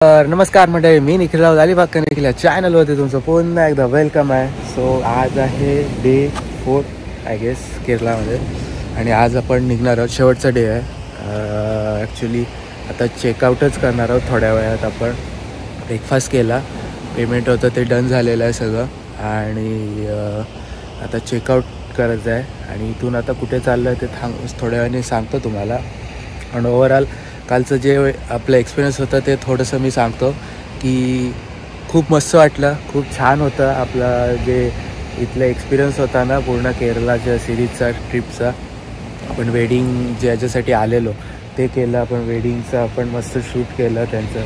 तर नमस्कार मंडळी, मी निखिल राव अलिबाग निखिल या चॅनलवरती तुमचं पुन्हा एकदा वेलकम आहे. सो आज आहे डे 4 आय गेस केरलामध्ये आणि आज आपण निघणार आहोत. शेवटचा डे आहे. ॲक्च्युली आता चेकआउटच करणार आहोत थोड्या वेळात. आपण ब्रेकफास्ट केला, पेमेंट होतं ते डन झालेलं आहे सगळं आणि आता चेकआउट करायचं आहे. आणि इथून आता कुठे चाललं आहे ते थोड्या वेळाने सांगतो तुम्हाला. आणि ओव्हरऑल कालचं जे आपलं एक्सपिरियन्स होतं ते थोडंसं मी सांगतो की खूप मस्त वाटलं, खूप छान होतं. आपला जे इथला एक्सपिरियन्स होता ना पूर्ण केरलाच्या सिरीजचा ट्रिपचा. आपण वेडिंग ज्याच्यासाठी आलेलो ते केलं. आपण वेडिंगचं आपण मस्त शूट केलं त्यांचं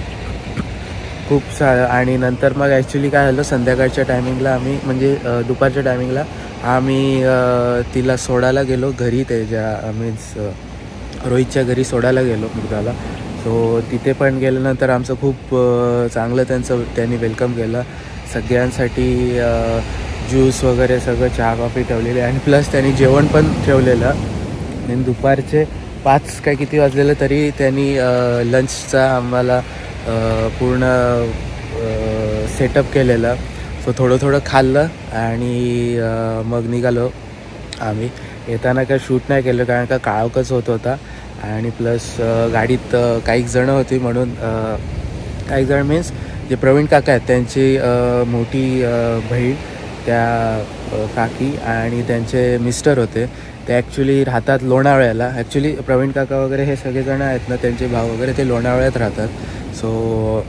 खूप आणि नंतर मग ॲक्च्युली काय झालं, संध्याकाळच्या टायमिंगला आम्ही म्हणजे दुपारच्या टायमिंगला आम्ही तिला सोडायला गेलो घरी. त्याच्या मीन्स रोहितच्या घरी सोडायला गेलो मुलगाला. सो तिथे पण गेल्यानंतर आमचं खूप चांगलं त्यांनी वेलकम केलं. सगळ्यांसाठी ज्यूस वगैरे सगळं, चहा कॉफी ठेवलेली आणि प्लस त्यांनी जेवण पण ठेवलेलं. आणि दुपारचे 5 काय किती वाजलेलं तरी त्यांनी लंचचा आम्हाला पूर्ण सेटअप केलेलं. सो थोडं खाल्लं आणि मग निघालो आम्ही. येताना काय शूट नाही केलं कारण का काळोखच होत होता आणि प्लस गाडीत काही जणं होती म्हणून काही जण मीन्स जे प्रवीण काका आहेत त्यांची मोठी बहीण, त्या काकी आणि त्यांचे मिस्टर होते. ते ॲक्च्युली राहतात लोणावळ्याला. ॲक्च्युली प्रवीण काका वगैरे हे सगळेजणं आहेत ना, त्यांचे भाव वगैरे ते लोणावळ्यात राहतात. सो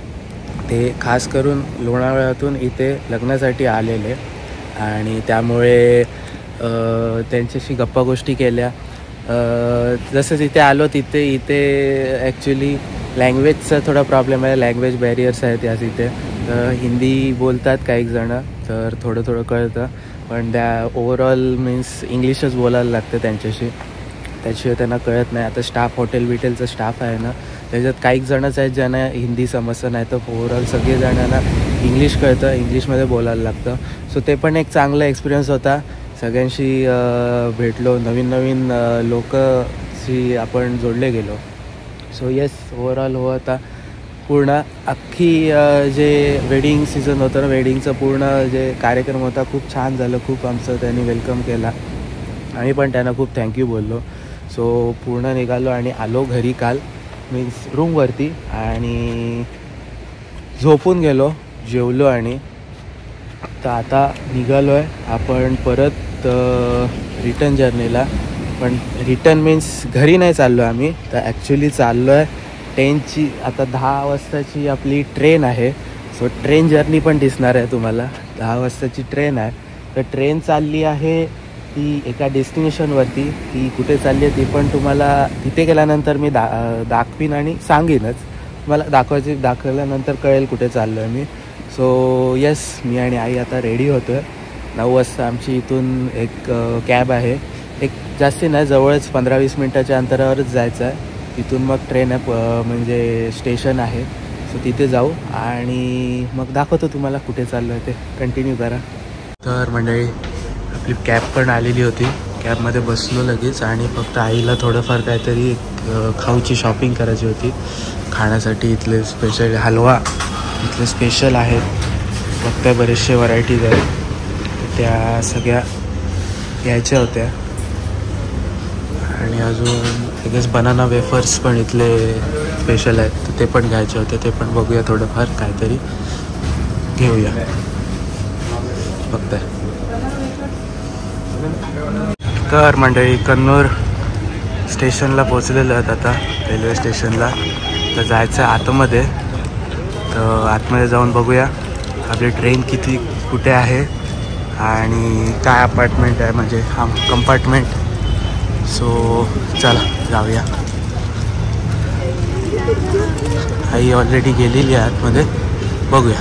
ते खास करून लोणावळ्यातून इथे लग्नासाठी आलेले आणि त्यामुळे त्यांच्याशी गप्पा गोष्टी केल्या. जसं जिथे आलो इथे ॲक्च्युली लँग्वेजचा थोडा प्रॉब्लेम आहे. लँग्वेज बॅरियर्स आहेत या तिथे. हिंदी बोलतात काही जणं, तर थोडं कळतं, पण त्या ओव्हरऑल मीन्स इंग्लिशच बोलायला लागतं त्यांच्याशी, त्याशिवाय त्यांना कळत नाही. आता स्टाफ हॉटेलचा स्टाफ आहे ना, त्याच्यात काही जणंच आहेत ज्यांना हिंदी समजतं, नाही तर ओव्हरऑल सगळेजणांना इंग्लिश कळतं, इंग्लिशमध्ये बोलायला लागतं. सो ते पण एक चांगला एक्सपिरियन्स होता. सगळ्यांशी भेटलो, नवीन लोकशी आपण जोडले गेलो. सो येस, ओव्हरऑल होता पूर्ण अख्खी जे वेडिंग सीझन होतं ना, वेडिंगचं पूर्ण जे कार्यक्रम होता खूप छान झालं. खूप आमचं त्यांनी वेलकम केला. आम्ही पण त्यांना खूप थँक्यू बोललो. सो पूर्ण निघालो आणि आलो घरी काल मीन्स रूमवरती आणि झोपून गेलो, जेवलो आणि तर आता निघालो आहे आपण परत रिटर्न जर्नीला. पण रिटर्न मीन्स घरी नाही चाललो आम्ही, तर ॲक्च्युली चाललो आहे 10ची आता 10 वाजताची आपली ट्रेन आहे. सो ट्रेन जर्नी पण दिसणार आहे तुम्हाला. 10 वाजताची ट्रेन आहे, तर ट्रेन चालली आहे ती एका डेस्टिनेशनवरती. ती कुठे चालली आहे ती पण तुम्हाला तिथे गेल्यानंतर मी दाखवीन आणि सांगेनच. मला दाखवल्यानंतर कळेल कुठे चाललो आहे मी. सो येस, मी आणि आई आता रेडी होतो आहे. 9 वाजता आमची इथून एक कॅब आहे. एक जास्ती नाही, जवळच 15-20 मिनटाच्या अंतरावरच जायचं आहे. तिथून मग ट्रेन म्हणजे स्टेशन आहे. सो तिथे जाऊ आणि मग दाखवतो तुम्हाला कुठे चाललो आहे ते. कंटिन्यू करा. तर मंडळी आपली कॅब पण आलेली होती. कॅबमध्ये बसलो लगेच आणि फक्त आईला थोडंफार काहीतरी खाऊची शॉपिंग करायची होती खाण्यासाठी. इथले स्पेशल हलवा इथले स्पेशल आहेत, बघताय बरेचसे व्हरायटीज आहेत, त्या सगळ्या घ्यायच्या होत्या. आणि अजून आय गेस बनाना वेफर्स पण इथले स्पेशल आहेत, तर ते पण घ्यायचे होते. ते पण बघूया, थोडंफार काहीतरी घेऊया. बघताय. तर मंडळी कन्नूर स्टेशनला पोचलेलो आहेत आता, रेल्वे स्टेशनला. तर जायचं आहे आतमध्ये. तर आतमध्ये जाऊन बघूया आपली ट्रेन कुठे आहे आणि काय अपार्टमेंट आहे म्हणजे कंपार्टमेंट. सो चला जाऊया. आई ऑलरेडी गेलेली आहे आतमध्ये, बघूया.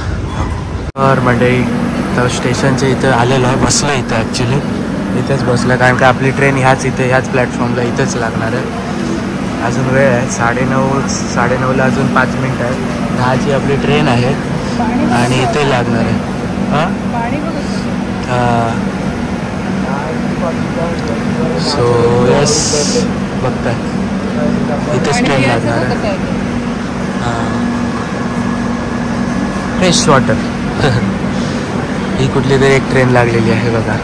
तर मंडळी तर स्टेशनच्या इथं आलेलो आहे, बसलो इथं. ॲक्च्युली इथेच बसलं कारण का आपली ट्रेन ह्याच प्लॅटफॉर्मला इथंच लागणार आहे. अजून वेळ आहे, 9:30ला अजून 5 मिनटं आहे. 10ची आपली ट्रेन आहे आणि इथे लागणार आहे. सो यस, बघताय इथेच ट्रेन लागणार आहे. Fresh water. ही कुठली तरी एक ट्रेन लागलेली आहे बघा.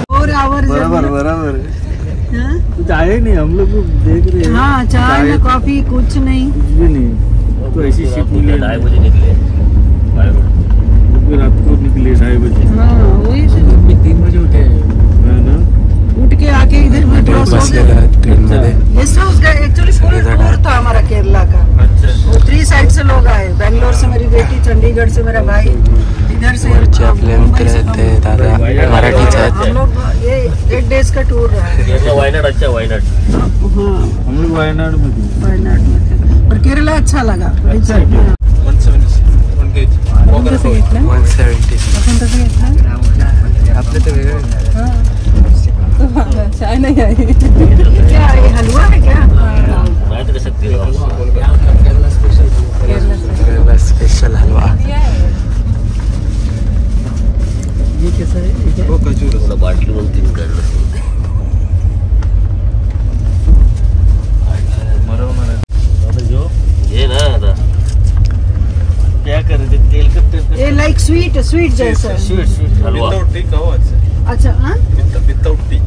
बराबर बराबर कुछ आए नहीं, हम लोग देख रहे हैं. हाँ, चाय ना कॉफी कुछ नहीं. भी नहीं. तो ऐसी शिप मिली. 2:30 बजे निकले बाय रोड. फिर रात को निकले 2:30 बजे. हाँ, वही से 3 बजे उठे है ना. उठ के आके इधर में ड्रॉप हो गए ट्रेन मध्ये. गेस्ट हाउस का एक्चुअली फुल टूर था हमारा केरला का. अच्छा. वो 3 साइड से लोग आए. बेंगलोर से मेरी बेटी, चंडीगढ़ से मेरा भाई, इधर से वरचे आपले मित्र ते दादा मराठीचे आहेत. हम लोग ये 8 डेज का टूर रहा है. वायनाड. अच्छा वायनाड. हाँ, हम लोग वायनाड में थे. वायनाड में थे. और केरला अच्छा लगा. अच्छा है क्या? 170 आपण कसं घेतलं? 170. आपण कसं घेतलं? आपले तर वेगळे. चाय नहीं आई. क्या ये हलवा है क्या? मैं तो सकती हूँ. केरला स्पेशल हलवा. ये कैसा है? वो खजूर. बाटली बनती है. जो ये ना आता क्या कर रहे थे, तेल का ये लाइक स्वीट जैसा. स्वीट हलवा. अच्छा. हाँ, विदाउट टी.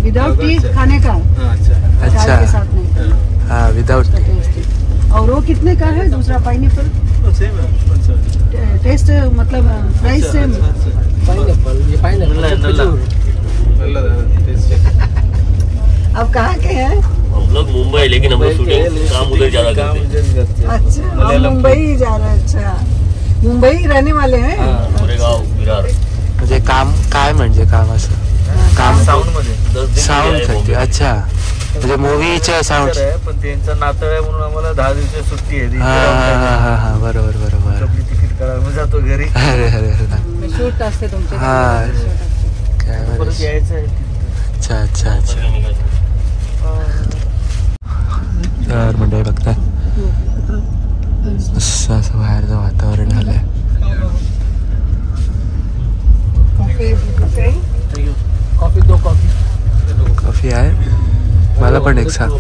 विदाउट टी खाने का. चाय अच्छा. के साथ नहीं. हाँ विदाउट टी. टेस्ट. और वो कितने का है दूसरा पाइनएप्पल? टेस्ट मतलब प्राइस सेम. अब कहाँ के हैं? हम लोग मुंबई, लेकिन हम लोग शूटिंग काम उधर ज्यादा करते हैं. अच्छा, हम मुंबई ही जा रहे हैं. अच्छा, मुंबई रहने वाले हैं. गोरेगाव विरार. म्हणजे काम काय म्हणजे काम असं काम साऊंड मध्ये 10 दिन साऊंड साठी. अच्छा, म्हणजे मूवीच्या साऊंड. पण त्यांचं नातळ आहे म्हणून आम्हाला 10 दिवसाची सुट्टी आहे. हा बरोबर बरोबर. आपली तिकीट काढायला जातो घरी. अरे अरे अरे. शूट असते तुमचे. हा काय परत बरं. यायचं आहे. अच्छा अच्छा अच्छा. तर मंडळी बघताय असं बाहेरचं वातावरण झालंय. कॉफी आहे. मला पण एक सांग.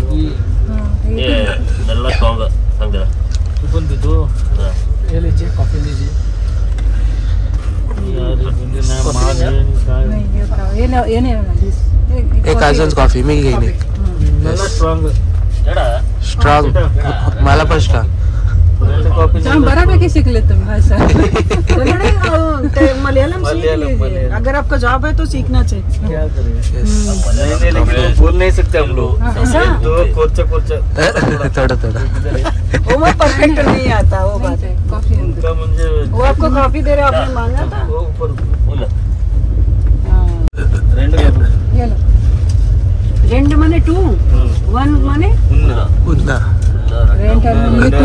ये नल्ला स्ट्रॉंग सांग जरा. तू पण देतो. ये लीजिए, कॉफी लीजिए. ये नहीं. एक अजून कॉफी मी घेईन. एक स्ट्रॉंग. स्ट्रॉंग. मला पण स्ट्रॉंग. बराबर शिकले तुम भाषा. मलयालम सीख लीजिए. अगर आपका जॉब है तो सीखना चाहिए. क्या करें. नहीं लेकिन बोल नहीं सकते हम लोग. तो थोड़ा वो मैं परफेक्ट नहीं आता. वो बात है. कॉफी उनका मुझे वो आपको कॉफी दे रहे, आपने मांगा था. वो ऊपर ये लो. रेंट माने 2, 1 माने उन्ना. रेंट माने 2.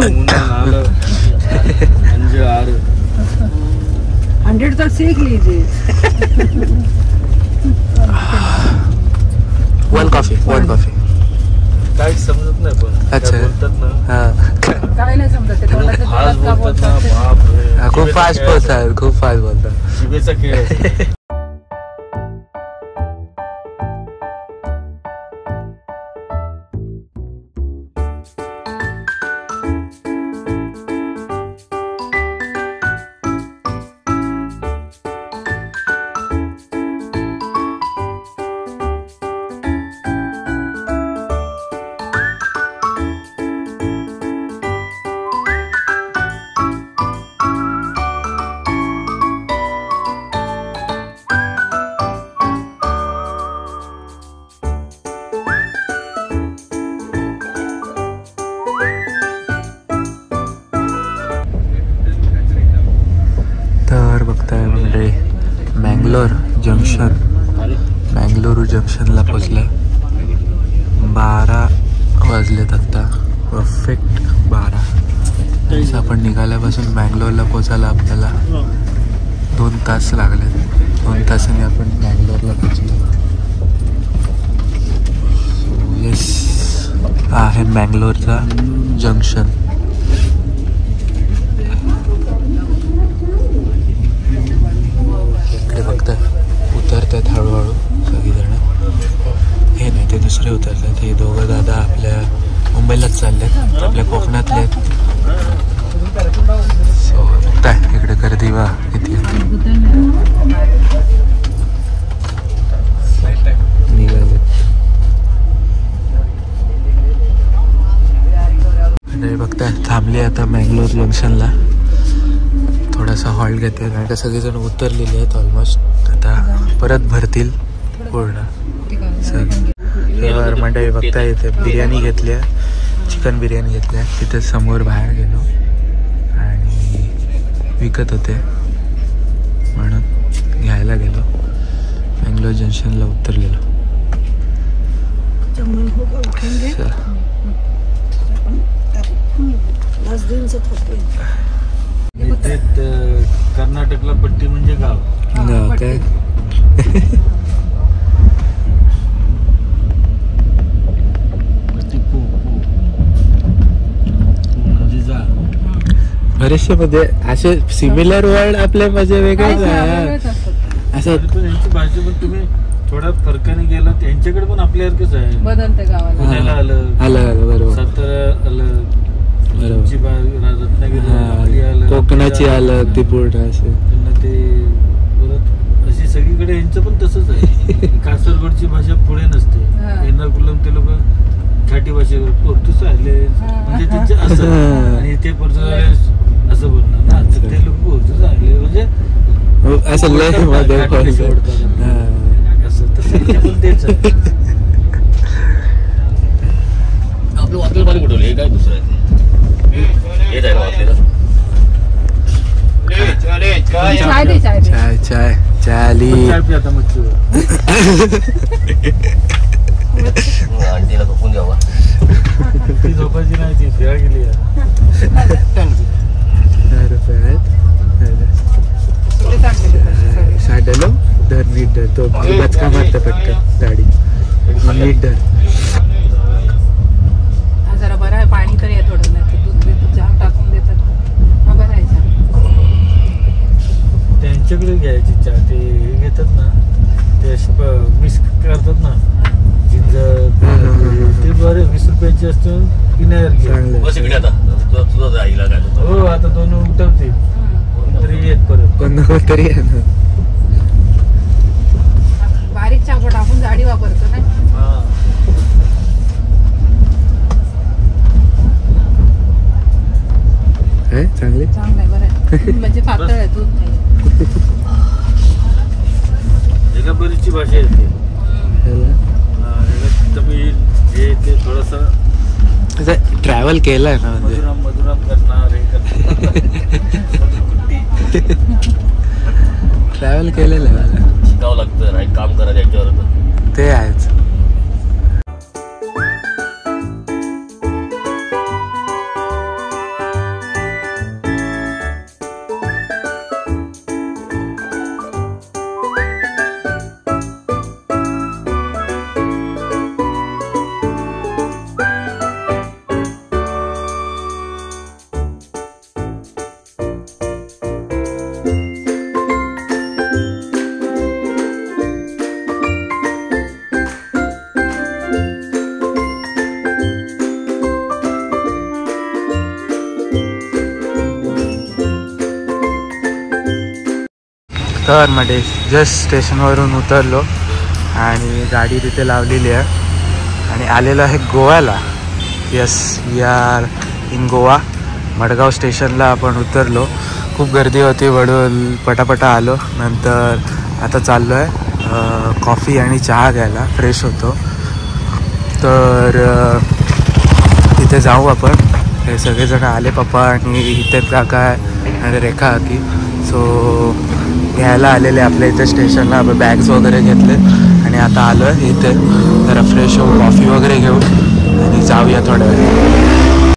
100 तक सीख लीजिए. 1 कॉफी. काही समजत नाही पण. अच्छा. बोलतात ना. हा काय नाही समजत ते. फास्ट बोलतात ना. बापरे. खूप फास्ट बोलतात. शिवेचा खेळ आहे. तर बघताय मंडळी मँगलोर जंक्शनला पोचलं. 12 वाजलेत आत्ता. परफेक्ट 12. तसं आपण निघाल्यापासून मँगलोरला पोचायला आपल्याला 2 तास लागले. 2 तासांनी आपण मँगलोरला पोचलो. येस, हा आहे मँगलोरचा जंक्शन. इकडे फक्त उतरतात हळूहळू सगळीजण. हे नाही ते दुसरे उतरतात. हे दोघं दादा आपल्या मुंबईलाच चाललेत, आपल्या कोकणातले आहेत. सो बघताय इकडे गर्दी वा किती निघाले. आणि बघताय थांबली आता मँगलोर जंक्शनला. थोडासा हॉल्ट घेते कारण का सगळेजण उतरलेले आहेत ऑलमोस्ट. आता परत भरतील पूर्ण सगळं मंडळी. बघताय इथे बिर्याणी घेतली आहे, चिकन बिर्याणी घेतली आहे. तिथे समोर बाहेर गेलो आणि विकत होते म्हणून घ्यायला गेलो. मँगलोर जंक्शनला उतरलेलो. कर्नाटकला पट्टी म्हणजे गाव काय बरेचसे म्हणजे असे सिमिलर वर्ड आपले म्हणजे वेगळेच आहे असं. त्यांची भाषा पण तुम्ही थोडा फरकाने गेला त्यांच्याकडे पण आपल्यासारखंच आहे. बदलते गावाला. पुण्याला आलं, आलं बरोबर. सातारा आलं, बरोबर. रत्नागिरी आलं, कोकणाची आलं ती पूर्ण असं. त्यांना ते परत अशी सगळीकडे यांचं पण तसंच आहे. कासरगोडची भाषा पुढे नसते. एर्नाकुलम ते लोक घाटी भाषेवर पोर्तुस आले म्हणजे त्यांचे असं, आणि ते पोर्तुस असं बोलणार ना. ते लोक पोर्तुस आले म्हणजे असं लय मध्ये असं तसं पण तेच आहे. आपलं वाटलं पाणी कुठवलं हे काय दुसरं आहे हेच आहे ना वाटलेलं. चाय चाय चाय आली. चाय पी आता मच्छीवर. आंटीला झोपून द्यावा. ती झोपायची नाही, ती फिरा गेली. साठलो धर नीट धर. तो बचका मारतं पटकन गाडी. नीट धर. जरा बरं आहे, पाणी तरी आहे थोडं. नाही दूध दूध जाम टाकून देतात. मग बरं आहे. त्यांच्याकडे घ्यायची चहा. ते हे घेतात ना, ते मिक्स करतात ना जिंजर, ते बरे 20 रुपयाची असते. पिण्यासारखी बस इकडे आता तुझं आईला काय हो. आता दोन उठवते कोणतरी येत परत कोणतरी आहे ना. बारीक चहा टाकून जाडी वापरतो ना. चांगले चांगलं आहे, बरं आहे. म्हणजे पातळ आहे, दूध नाही. एका बरीचची भाषा येते. तमिळ हे ते थोडंसं ट्रॅव्हल केलंय ना म्हणजे मधुराम मधुराम करणार हे ट्रॅव्हल केलेलं आहे मला. शिकावं लागतं नाही काम करायचं याच्यावर. ते आहेच. तर मध्ये जस्ट स्टेशनवरून उतरलो आणि गाडी तिथे लावलेली आहे आणि आलेलो आहे गोव्याला. Yes, we are in Goa. Madgaon स्टेशनला आपण उतरलो. खूप गर्दी होती, वडून पटापटा आलो. नंतर आता चाललो आहे कॉफी आणि चहा घ्यायला, फ्रेश होतो. तर तिथे जाऊ आपण. हे सगळेजण आले, पप्पा आणि हितेश काका आणि रेखा आकी. सो घ्यायला आलेले आपल्या इथे स्टेशनला. बॅग्स वगैरे घेतले आणि आता आलो आहे इथे. जरा फ्रेश होऊ, कॉफी वगैरे घेऊ आणि जाऊया थोड्या वेळ.